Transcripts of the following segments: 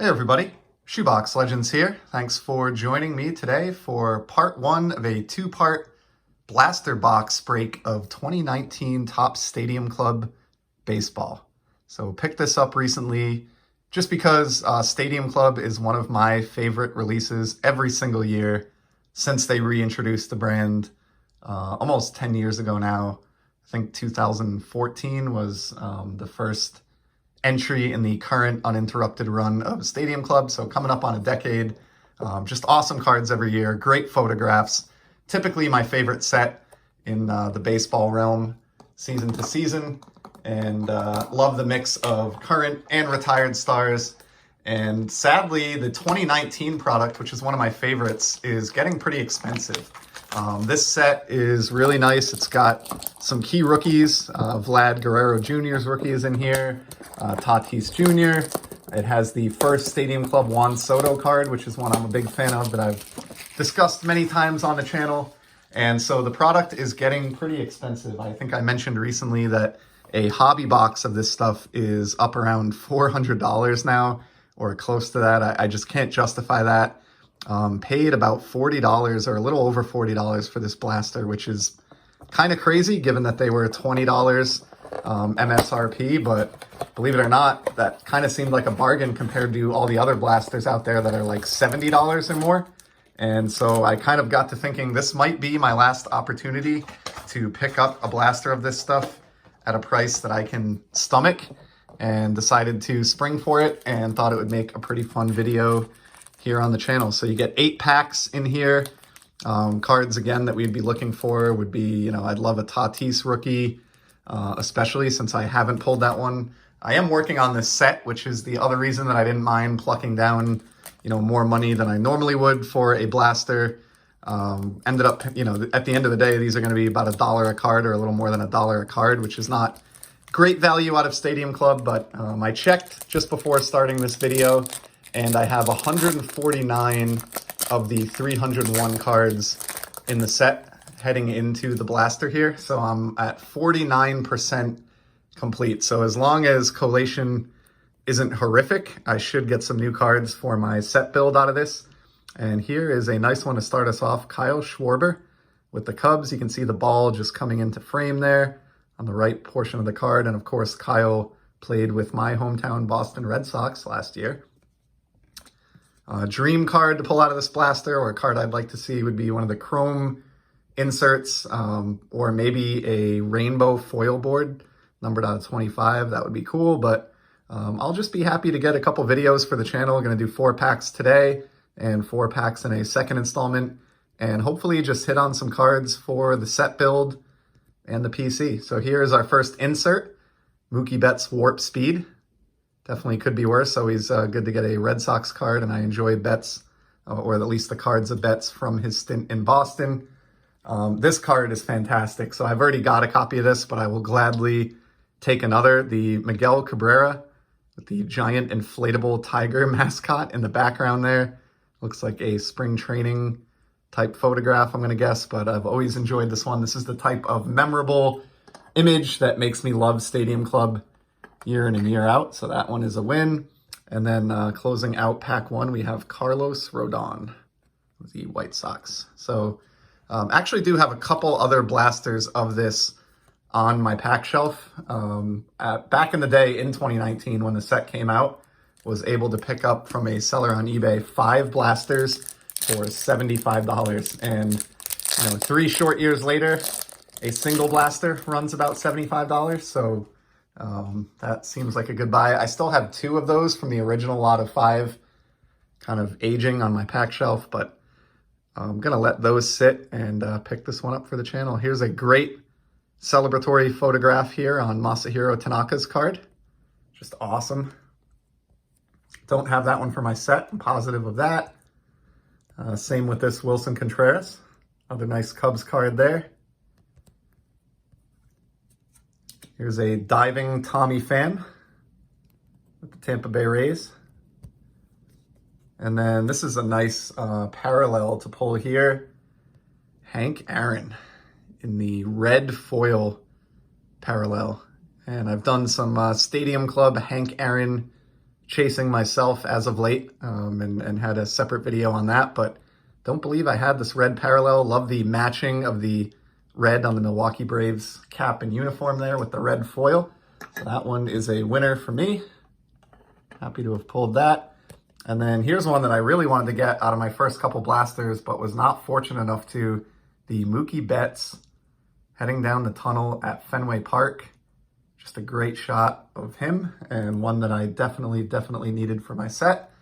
Hey everybody, Shoebox Legends here. Thanks for joining me today for part one of a two-part blaster box break of 2019 Topps Stadium Club Baseball. So picked this up recently just because Stadium Club is one of my favorite releases every single year since they reintroduced the brand almost 10 years ago now. I think 2014 was the first entry in the current uninterrupted run of Stadium Club. So coming up on a decade, just awesome cards every year, great photographs. Typically my favorite set in the baseball realm, season to season, and love the mix of current and retired stars. And sadly, the 2019 product, which is one of my favorites, is getting pretty expensive. This set is really nice. It's got some key rookies. Vlad Guerrero Jr.'s rookie is in here. Tatis Jr. It has the first Stadium Club Juan Soto card, which is one I'm a big fan of that I've discussed many times on the channel. And so the product is getting pretty expensive. I think I mentioned recently that a hobby box of this stuff is up around $400 now, or close to that. I just can't justify that. Paid about $40 or a little over $40 for this blaster, which is kind of crazy given that they were $20 MSRP, but believe it or not, that kind of seemed like a bargain compared to all the other blasters out there that are like $70 or more. And so I kind of got to thinking this might be my last opportunity to pick up a blaster of this stuff at a price that I can stomach, and decided to spring for it and thought it would make a pretty fun video here on the channel. So you get 8 packs in here. Cards again that we'd be looking for would be, I'd love a Tatis rookie, especially since I haven't pulled that one. I am working on this set, which is the other reason that I didn't mind plucking down, more money than I normally would for a blaster. Ended up, at the end of the day, these are going to be about $1 a card, or a little more than $1 a card, which is not great value out of Stadium Club, but I checked just before starting this video, and I have 149 of the 301 cards in the set heading into the blaster here. So I'm at 49% complete. So as long as collation isn't horrific, I should get some new cards for my set build out of this. And here is a nice one to start us off. Kyle Schwarber with the Cubs. You can see the ball just coming into frame there on the right portion of the card. And of course, Kyle played with my hometown Boston Red Sox last year. Dream card to pull out of this blaster, or a card I'd like to see, would be one of the chrome inserts, or maybe a rainbow foil board numbered out of 25. That would be cool, but I'll just be happy to get a couple videos for the channel. I'm going to do 4 packs today and 4 packs in a second installment, and hopefully just hit on some cards for the set build and the PC. So here's our first insert, Mookie Betts Warp Speed. Definitely could be worse. Always good to get a Red Sox card, and I enjoy Betts, or at least the cards of Betts from his stint in Boston. This card is fantastic. So I've already got a copy of this, but I will gladly take another. The Miguel Cabrera with the giant inflatable tiger mascot in the background there. Looks like a spring training type photograph, I'm going to guess, but I've always enjoyed this one. This is the type of memorable image that makes me love Stadium Club year in and year out. So that one is a win. And then closing out pack 1, we have Carlos Rodon with the White Sox. So actually do have a couple other blasters of this on my pack shelf. Back in the day in 2019, when the set came out, was able to pick up from a seller on eBay 5 blasters for $75. And 3 short years later, a single blaster runs about $75. So that seems like a good buy. I still have 2 of those from the original lot of 5 kind of aging on my pack shelf, but I'm going to let those sit and pick this one up for the channel. Here's a great celebratory photograph here on Masahiro Tanaka's card. Just awesome. Don't have that one for my set. I'm positive of that. Same with this Wilson Contreras. Another nice Cubs card there. Here's a diving Tommy Pham with the Tampa Bay Rays. And then this is a nice parallel to pull here. Hank Aaron in the red foil parallel. And I've done some Stadium Club Hank Aaron chasing myself as of late, and had a separate video on that, but don't believe I had this red parallel. Love the matching of the red on the Milwaukee Braves cap and uniform there with the red foil. So that one is a winner for me. Happy to have pulled that. And then here's one that I really wanted to get out of my first couple blasters, but was not fortunate enough to. The Mookie Betts heading down the tunnel at Fenway Park. Just a great shot of him, and one that I definitely needed for my set.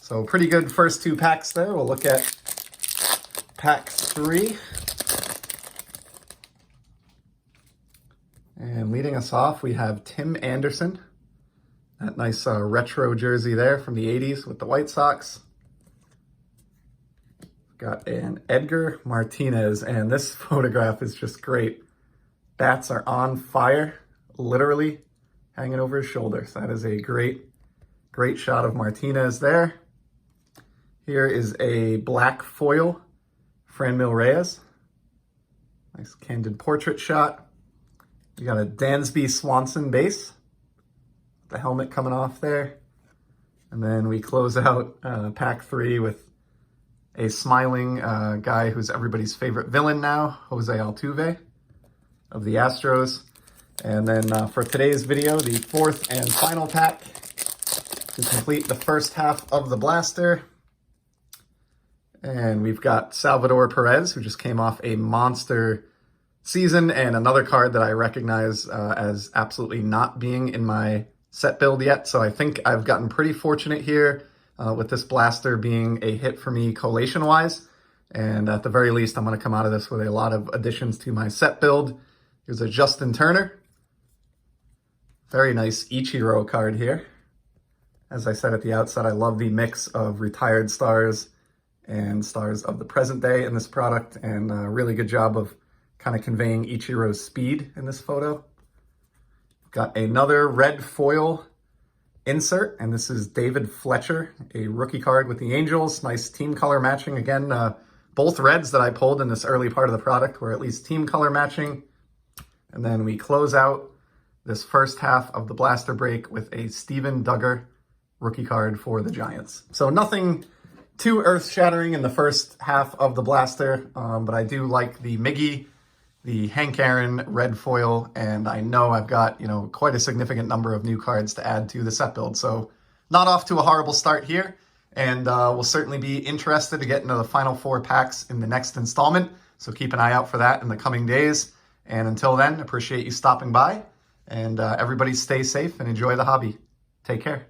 So pretty good first two packs there. We'll look at pack 3. And leading us off, we have Tim Anderson. That nice retro jersey there from the 80s with the White Sox. Got an Edgar Martinez, and this photograph is just great. Bats are on fire, literally hanging over his shoulder. So that is a great shot of Martinez there. Here is a black foil, Franmil Reyes. Nice candid portrait shot. We got a Dansby Swanson base. The helmet coming off there. And then we close out pack 3 with a smiling guy who's everybody's favorite villain now, Jose Altuve of the Astros. And then for today's video, the 4th and final pack to complete the first half of the blaster. And we've got Salvador Perez, who just came off a monster season, and another card that I recognize as absolutely not being in my set build yet. So I think I've gotten pretty fortunate here with this blaster being a hit for me collation-wise. And at the very least, I'm going to come out of this with a lot of additions to my set build. Here's a Justin Turner. Very nice Ichiro card here. As I said at the outset, I love the mix of retired stars and stars of the present day in this product, and a really good job of kind of conveying Ichiro's speed in this photo. Got another red foil insert, and this is David Fletcher, a rookie card with the Angels. Nice team color matching. Again, both reds that I pulled in this early part of the product were at least team color matching. And then we close out this first half of the blaster break with a Steven Duggar rookie card for the Giants. So nothing too earth-shattering in the first half of the blaster, but I do like the Miggy, the Hank Aaron red foil, and I know I've got, quite a significant number of new cards to add to the set build. So not off to a horrible start here, and we'll certainly be interested to get into the final 4 packs in the next installment. So keep an eye out for that in the coming days. And until then, appreciate you stopping by, and everybody stay safe and enjoy the hobby. Take care.